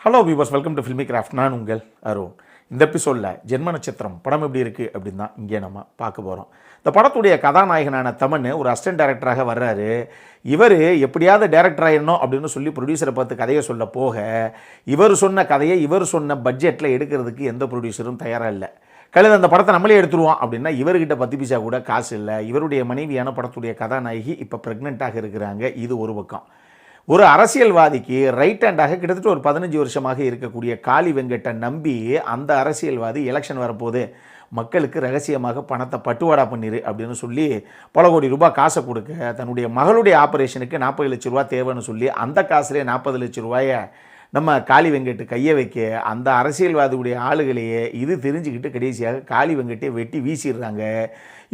Hello viewers, welcome to filmi craft. நான் உங்கள் அருண். இந்த எபிசோடில் ஜென்ம நட்சத்திரம் படம் எப்படி இருக்குது அப்படின்னு தான் இங்கே நம்ம பார்க்க போகிறோம். இந்த படத்துடைய கதாநாயகனான தமன் ஒரு அசிஸ்டன்ட் டைரக்டராக வர்றாரு. இவர் எப்படியாவது டைரக்டர் ஆயிடணும் அப்படின்னு சொல்லி ப்ரொடியூசரை பார்த்து கதையை சொல்ல போக, இவர் சொன்ன கதையை இவர் சொன்ன பட்ஜெட்டில் எடுக்கிறதுக்கு எந்த ப்ரொடியூசரும் தயாராக இல்லை. கழுது அந்த படத்தை நம்மளே எடுத்துருவோம் அப்படின்னா இவர்கிட்ட 10 பைசா கூட காசு இல்லை. இவருடைய மனைவியான படத்துடைய கதாநாயகி இப்போ ப்ரெக்னெண்ட்டாக இருக்கிறாங்க. இது ஒரு பக்கம். ஒரு அரசியல்வாதிக்கு ரைட் ஹேண்டாக கிட்டத்தட்ட ஒரு 15 வருஷமாக இருக்கக்கூடிய காளி வெங்கட்டை நம்பி அந்த அரசியல்வாதி எலெக்ஷன் வரப்போது மக்களுக்கு ரகசியமாக பணத்தை பட்டுவாடா பண்ணிரு அப்படின்னு சொல்லி பல கோடி ரூபாய் காசை கொடுக்க, தன்னுடைய மகளுடைய ஆப்ரேஷனுக்கு 40 லட்ச ரூபா தேவைன்னு சொல்லி அந்த காசுலேயே 40 லட்ச ரூபாயை நம்ம காளி வெங்கட்டு கையை வைக்க, அந்த அரசியல்வாதியுடைய ஆளுகளையே இது தெரிஞ்சுக்கிட்டு கடைசியாக காளி வெங்கட்டை வெட்டி வீசிடுறாங்க.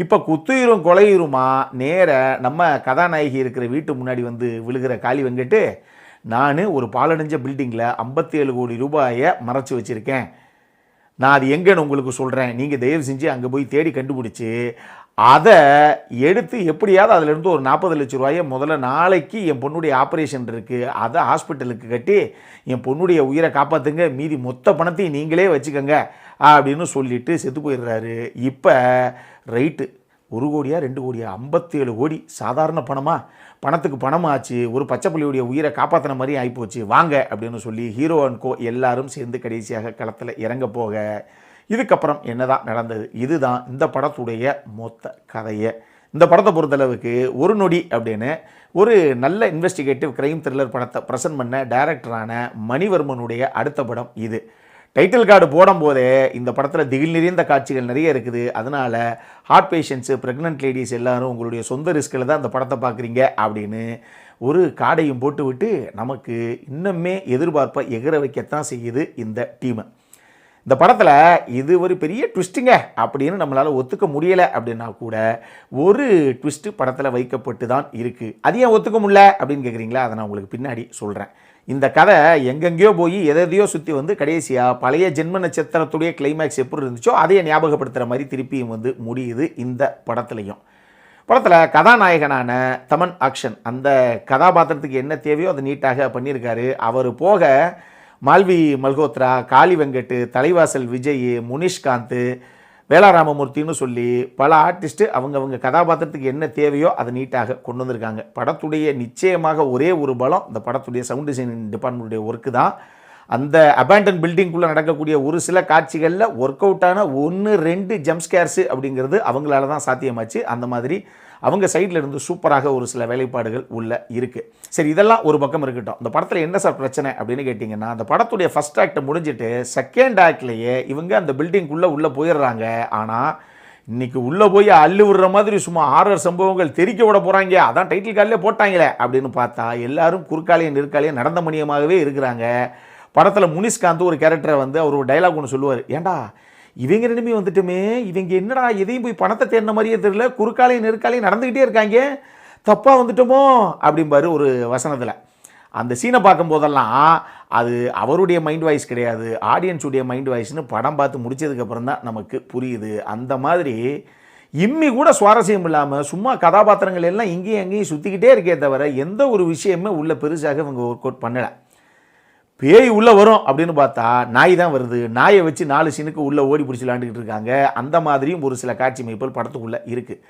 இப்போ குத்துயிரும் கொலையுருமா நேர நம்ம கதாநாயகி இருக்கிற வீட்டு முன்னாடி வந்து விழுகிற காளி வெங்கட்டு, நான் ஒரு பாலடைஞ்ச பில்டிங்கில் 57 கோடி ரூபாயை மறைச்சி வச்சுருக்கேன், நான் அது எங்கேன்னு உங்களுக்கு சொல்கிறேன், நீங்கள் தயவு செஞ்சு அங்கே போய் தேடி கண்டுபிடிச்சி அதை எடுத்து எப்படியாவது அதிலேருந்து ஒரு 40 லட்ச ரூபாயை முதல்ல நாளைக்கு என் பொண்ணுடைய ஆப்ரேஷன் இருக்குது, அதை ஹாஸ்பிட்டலுக்கு கட்டி என் பொண்ணுடைய உயிரை காப்பாற்றுங்க, மீதி மொத்த பணத்தையும் நீங்களே வச்சுக்கோங்க அப்படின்னு சொல்லிட்டு செத்து போயிடுறாரு. இப்போ ரைட்டு 1 கோடியா 2 கோடியா 57 கோடி சாதாரண பணமா? பணத்துக்கு பணமாச்சு, ஒரு பச்சைப்பள்ளியுடைய உயிரை காப்பாற்றின மாதிரி ஆகிப்போச்சு, வாங்க அப்படின்னு சொல்லி ஹீரோ அண்ட் கோ எல்லாரும் சேர்ந்து கடைசியாக களத்தில் இறங்க போக, இதுக்கப்புறம் என்னதான் நடந்தது? இதுதான் இந்த படத்துடைய மொத்த கதையை. இந்த படத்தை பொறுத்தளவுக்கு ஒரு நொடி அப்படின்னு ஒரு நல்ல இன்வெஸ்டிகேட்டிவ் கிரைம் த்ரில்லர் படத்தை ப்ரெசென்ட் பண்ண டைரக்டரான மணிவர்மனுடைய அடுத்த படம் இது. டைட்டில் கார்டு போடும்போதே இந்த படத்தில் திகில் நிறைந்த காட்சிகள் நிறைய இருக்குது. அதனால் ஹார்ட் பேஷண்ட்ஸு, ப்ரெக்னென்ட் லேடிஸ் எல்லாரும் உங்களுடைய சொந்த ரிஸ்கில் தான் இந்த படத்தை பார்க்குறீங்க அப்படின்னு ஒரு காடையும் போட்டு விட்டு நமக்கு இன்னுமே எதிர்பார்ப்பை எகிற வைக்கத்தான் செய்யுது இந்த டீமை. இந்த படத்தில் இது ஒரு பெரிய ட்விஸ்ட்டுங்க அப்படின்னு நம்மளால் ஒத்துக்க முடியலை அப்படின்னா கூட ஒரு ட்விஸ்ட்டு படத்தில் வைக்கப்பட்டு தான் இருக்குது. அது ஏன் ஒத்துக்க முடியல அப்படின்னு கேட்குறீங்களா? அதை நான் உங்களுக்கு பின்னாடி சொல்கிறேன். இந்த கதை எங்கெங்கேயோ போய் எதையோ சுற்றி வந்து கடைசியாக பழைய ஜென்ம நட்சத்திரத்துடைய கிளைமேக்ஸ் எப்படி இருந்துச்சோ அதையே ஞாபகப்படுத்துகிற மாதிரி திருப்பியும் வந்து முடியுது இந்த படத்துலையும். படத்தில் கதாநாயகனான தமன் ஆக்ஷன் அந்த கதாபாத்திரத்துக்கு என்ன தேவையோ அதை நீட்டாக பண்ணியிருக்காரு. அவர் போக மால்வி மல்ஹோத்ரா, காளி வெங்கட்டு, தலைவாசல் விஜய், முனிஷ்காந்த், வேளாராமமூர்த்தின்னு சொல்லி பல ஆர்டிஸ்ட்டு அவங்கவங்க கதாபாத்திரத்துக்கு என்ன தேவையோ அதை நீட்டாக கொண்டு வந்திருக்காங்க. படத்துடைய நிச்சயமாக ஒரே ஒரு பலம் இந்த படத்துடைய சவுண்ட் டிசைனிங் டிபார்ட்மெண்ட்டுடைய ஒர்க்கு தான். அந்த அபேண்டன் பில்டிங்குள்ளே நடக்கக்கூடிய ஒரு சில காட்சிகளில் ஒர்க் அவுட்டான 1-2 ஜம்ப்ஸ்கேர்ஸு அப்படிங்கிறது அவங்களால தான் சாத்தியமாச்சு. அந்த மாதிரி அவங்க சைடில் இருந்து சூப்பராக ஒரு சில வேலைப்பாடுகள் உள்ள இருக்குது. சரி, இதெல்லாம் ஒரு பக்கம் இருக்கட்டும். இந்த படத்தில் என்ன சார் பிரச்சனை அப்படின்னு கேட்டிங்கன்னா, அந்த படத்துடைய ஃபஸ்ட் ஆக்டை முடிஞ்சிட்டு செகண்ட் ஆக்ட்லேயே இவங்க அந்த பில்டிங்குள்ளே போயிடுறாங்க. ஆனால் இன்றைக்கி உள்ளே போய் அள்ளு விடுற மாதிரி சும்மா 6 சம்பவங்கள் தெரிக்க விட போகிறாங்க, அதான் டைட்டில் கார்டிலே போட்டாங்களே அப்படின்னு பார்த்தா எல்லாரும் குறுக்காலையும் நெருக்காலையும் நடந்த மணியமாகவே இருக்கிறாங்க. படத்தில் முனிஷ்காந்த் ஒரு கேரக்டரை வந்து அவர் ஒரு டைலாக் ஒன்று சொல்லுவார், ஏண்டா இவங்க ரெண்டுமே வந்துட்டுமே, இவங்க என்னடா எதையும் போய் பணத்தை தேடின மாதிரியே தெரியல, குறுக்காலையும் நெருக்காலையும் நடந்துக்கிட்டே இருக்காங்க, தப்பாக வந்துட்டோமோ அப்படிம்பாரு ஒரு வசனத்தில். அந்த சீனை பார்க்கும்போதெல்லாம் அது அவருடைய மைண்ட் வாய்ஸ் கிடையாது, ஆடியன்ஸுடைய மைண்ட் வாய்ஸ்னு படம் பார்த்து முடித்ததுக்கப்புறம் தான் நமக்கு புரியுது. அந்த மாதிரி இம்மி கூட சுவாரஸ்யம் இல்லாமல் சும்மா கதாபாத்திரங்கள் எல்லாம் இங்கேயும் அங்கேயும் சுற்றிக்கிட்டே இருக்கே தவிர எந்த ஒரு விஷயமே உள்ள பெருசாக இவங்க ஒர்க் அவுட் பண்ணலை. பேய் உள்ளே வரும் அப்படின்னு பார்த்தா நாய் தான் வருது, நாயை வச்சு 4 சீனுக்கு உள்ளே ஓடி பிடிச்சி விளாண்டுக்கிட்டு இருக்காங்க. அந்த மாதிரியும் ஒரு சில காட்சி அமைப்புகள் படத்துக்குள்ளே இருக்குது.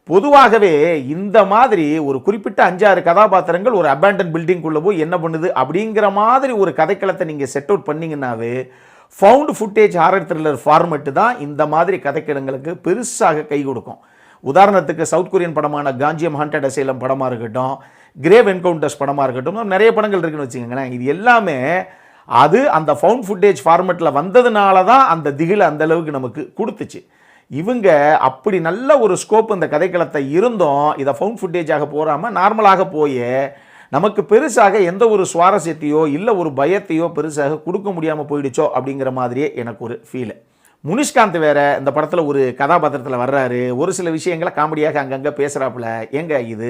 பொதுவாகவே இந்த மாதிரி ஒரு குறிப்பிட்ட 5-6 கதாபாத்திரங்கள் ஒரு அபேண்டன் பில்டிங்குள்ளே போய் என்ன பண்ணுது அப்படிங்கிற மாதிரி ஒரு கதைக்களத்தை நீங்கள் செட் அவுட் பண்ணிங்கன்னாவே found footage horror thriller format தான் இந்த மாதிரி கதைக்களங்களுக்கு பெருசாக கை கொடுக்கும். உதாரணத்துக்கு சவுத் கொரியன் படமான காஞ்சியம் ஹாண்டட் அசைலம் படமாக இருக்கட்டும், கிரேவ் என்கவுண்டர்ஸ் படமாக இருக்கட்டும், நிறைய படங்கள் இருக்குன்னு வச்சுக்கோங்களேன். இது எல்லாமே அது அந்த ஃபவுண்ட் ஃபுட்டேஜ் ஃபார்மெட்டில் வந்ததுனால தான் அந்த திகில் அந்த அளவுக்கு நமக்கு கொடுத்துச்சு. இவங்க அப்படி நல்ல ஒரு ஸ்கோப் இந்த கதைக்களத்தை இருந்தும் இதை ஃபவுண்ட் ஃபுட்டேஜாக போகாமல் நார்மலாக போய் நமக்கு பெருசாக எந்த ஒரு சுவாரஸ்யத்தையோ இல்லை ஒரு பயத்தையோ பெருசாக கொடுக்க முடியாமல் போயிடுச்சோ அப்படிங்கிற மாதிரியே எனக்கு ஒரு ஃபீலு. முனிஷ்காந்த் வேற இந்த படத்தில் ஒரு கதாபாத்திரத்தில் வர்றாரு, ஒரு சில விஷயங்களை காமெடியாக அங்கங்கே பேசுகிறாப்புல. ஏங்க இது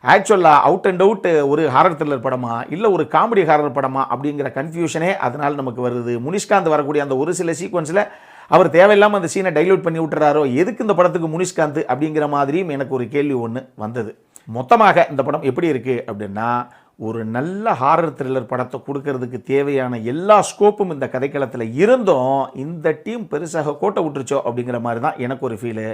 ஆக்சுவலாக அவுட் அண்ட் அவுட் ஒரு ஹாரர் த்ரில்லர் படமா இல்லை ஒரு காமெடி ஹாரர் படமா அப்படிங்கிற கன்ஃபியூஷனே அதனால் நமக்கு வருது. முனிஷ்காந்த் வரக்கூடிய அந்த ஒரு சில சீக்வன்ஸில் அவர் தேவையில்லாமல் அந்த சீனை டைல்யூட் பண்ணி விட்டுறாரோ, எதுக்கு இந்த படத்துக்கு முனிஷ்காந்த் அப்படிங்கிற மாதிரியும் எனக்கு ஒரு கேள்வி ஒன்று வந்தது. மொத்தமாக இந்த படம் எப்படி இருக்குது அப்படின்னா, ஒரு நல்ல ஹாரர் த்ரில்லர் படத்தை கொடுக்கறதுக்கு தேவையான எல்லா ஸ்கோப்பும் இந்த கதைக்களத்தில் இருந்தும் இந்த டீம் பெருசாக கோட்டை விட்டுருச்சோ அப்படிங்கிற மாதிரி தான் எனக்கு ஒரு ஃபீலு.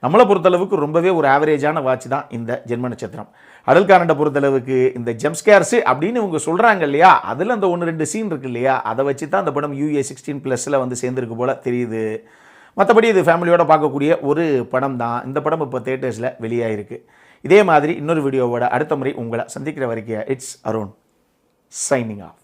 நம்மளை பொறுத்தளவுக்கு ரொம்பவே ஒரு ஆவரேஜான வாட்ச் தான் இந்த ஜென்ம நட்சத்திரம். அடல்காரண்டை பொறுத்தளவுக்கு இந்த ஜம்ஸ்கேர்ஸு அப்படின்னு இவங்க சொல்கிறாங்க இல்லையா, அதில் அந்த 1-2 சீன் இருக்குது இல்லையா, அதை வச்சு தான் அந்த படம் UA16+ வந்து சேர்ந்துருக்கு போல் தெரியுது. மற்றபடி இது ஃபேமிலியோட பார்க்கக்கூடிய ஒரு படம் தான். இந்த படம் இப்போ தியேட்டர்ஸில் வெளியாகிருக்கு. இதே மாதிரி இன்னொரு வீடியோவோட அடுத்த முறை உங்களை சந்திக்கிற வரைக்கும் இட்ஸ் அருண் சைனிங் ஆஃப்.